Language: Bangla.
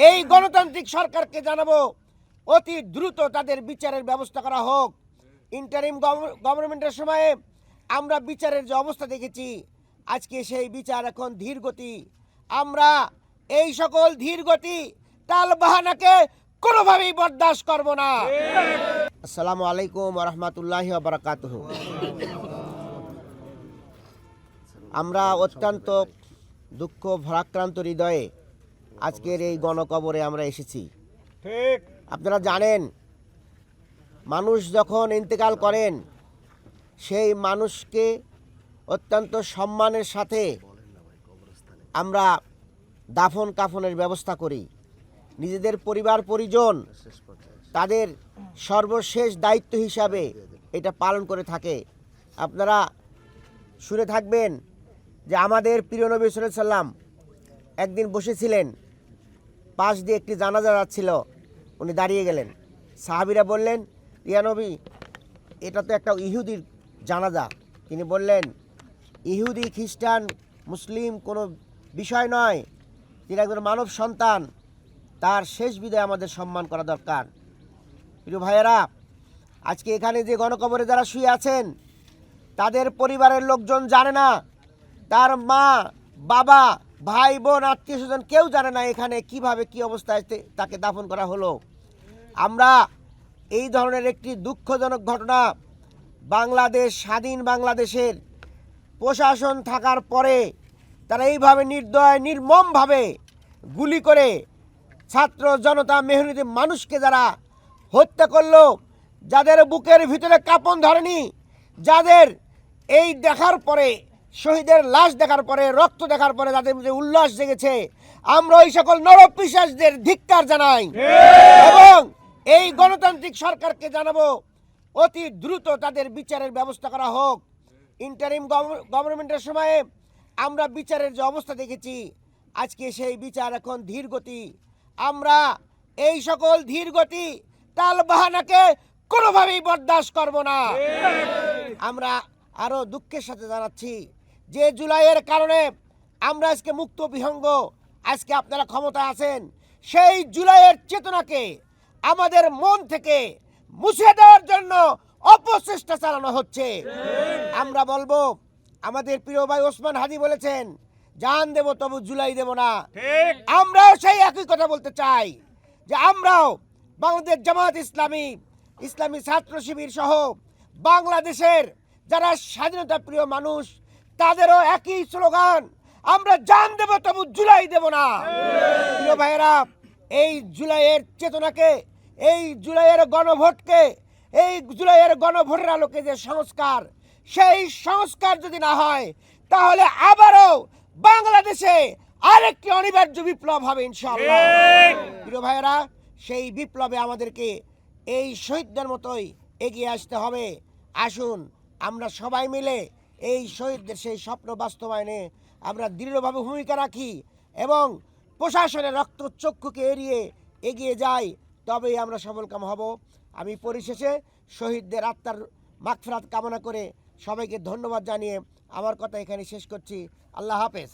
এই গণতান্ত্রিক সরকারকে জানাবো অতি দ্রুত তাদের বিচারের ব্যবস্থা করা হোক। ইন্টারিম গভর্নমেন্টের সময়ে আমরা বিচারের যে অবস্থা দেখেছি, আজকে সেই বিচার এখন ধীর গতি। আমরা এই সকল ধীর গতি টাল বাহানাকে কোনোভাবেই বরদাস্ত করব না। আসসালামু আলাইকুম ওয়া রাহমাতুল্লাহি ওয়া বারাকাতুহু। আমরা অত্যন্ত দুঃখ ভারাক্রান্ত হৃদয়ে আজকের এই গণকবরে আমরা এসেছি। ঠিক আপনারা জানেন, মানুষ যখন ইন্তেকাল করেন সেই মানুষকে অত্যন্ত সম্মানের সাথে আমরা দাফন কাফনের ব্যবস্থা করি। নিজেদের পরিবার পরিজন তাদের সর্বশেষ দায়িত্ব হিসাবে এটা পালন করে থাকে। আপনারা শুনে থাকবেন যে আমাদের প্রিয় নবী সাল্লাল্লাহু আলাইহি সাল্লাম একদিন বসেছিলেন, পাশ দিয়ে একটি জানাজা যাচ্ছিল, উনি দাঁড়িয়ে গেলেন। সাহাবীরা বললেন, ইয়া নবী, এটা তো একটা ইহুদির জানাজা। তিনি বললেন, ইহুদি খ্রিস্টান মুসলিম কোনো বিষয় নয়, তিনি একজন মানব সন্তান, তার শেষ বিদায় আমাদের সম্মান করা দরকার। প্রিয় ভাইয়েরা, আজকে এখানে যে গণকবরে যারা শুয়ে আছেন তাদের পরিবারের লোকজন জানে না, তার মা বাবা ভাই বোন আত্মীয় স্বজন কেউ জানে না এখানে কিভাবে কি অবস্থায় তাকে দাফন করা হলো। আমরা এই ধরনের একটি দুঃখজনক ঘটনা বাংলাদেশ, স্বাধীন বাংলাদেশের প্রশাসন থাকার পরে তারা এইভাবে নির্দয় নির্মমভাবে গুলি করে ছাত্র জনতা মেহনতি মানুষকে যারা হত্যা করলো, যাদের বুকের ভিতরে কাঁপন ধরেনি, যাদের এই দেখার পরে, শহীদের লাশ দেখার পরে, রক্ত দেখার পরে যাদের মধ্যে উল্লাস জেগেছে, আমরা ওই সকল নরপিশাচদের ধিক্কার জানাই এবং এই গণতান্ত্রিক সরকারকে জানাবো অতি দ্রুত তাদের বিচারের ব্যবস্থা করা হোক। ইন্টারিম গভর্নমেন্টের সময়ে আমরা বিচারের যে অবস্থা দেখেছি, আজকে সেই বিচার এখন ধীর গতি। আমরা এই সকল ধীর গতি টাল বাহানাকে কোনোভাবেই বরদাস্ত করব না। আমরা আরো দুঃখের সাথে জানাচ্ছি যে জুলাইয়ের কারণে আমরা আজকে মুক্ত বিহঙ্গ, আজকে আপনারা ক্ষমতা আছেন, সেই জুলাইয়ের চেতনাকে আমাদের মন থেকে মুছে দেওয়ার জন্য অপচেষ্টা চালানো হচ্ছে। আমরা বলবো, আমাদের প্রিয় ভাই ওসমান হাদি বলেছেন, জান দেব তবু জুলাই দেব না। আমরাও সেই একই কথা বলতে চাই যে আমরাও বাংলাদেশ জামাত ইসলামী, ইসলামী ছাত্র শিবির সহ বাংলাদেশের যারা স্বাধীনতা প্রিয় মানুষ, তাদেরও একই স্লোগান, আমরা জান দেব তবু জুলাই দেব না। প্রিয় ভাইয়েরা, এই জুলাইয়ের চেতনাকে, এই জুলাইয়ের গণভোটকে, এই জুলাইয়ের গণভোটের আলোকে যে সংস্কার, সেই সংস্কার যদি না হয় তাহলে আবারও বাংলাদেশে আরেকটি অনিবার্য বিপ্লব হবে ইনশাআল্লাহ। প্রিয় ভাইয়েরা, সেই বিপ্লবে আমাদেরকে এই শহীদদের মতোই এগিয়ে আসতে হবে। আসুন আমরা সবাই মিলে এই শহীদদের সেই স্বপ্ন বাস্তবায়নে আমরা দৃঢ়ভাবে ভূমিকা রাখি এবং প্রশাসনের রক্তচক্ষুকে এড়িয়ে এগিয়ে যাই, তবেই আমরা সফলকাম হব। আমি পরিশেষে শহীদদের আত্মার মাগফিরাত কামনা করে সবাইকে ধন্যবাদ জানিয়ে আমার কথা এখানে শেষ করছি। আল্লাহ হাফেজ।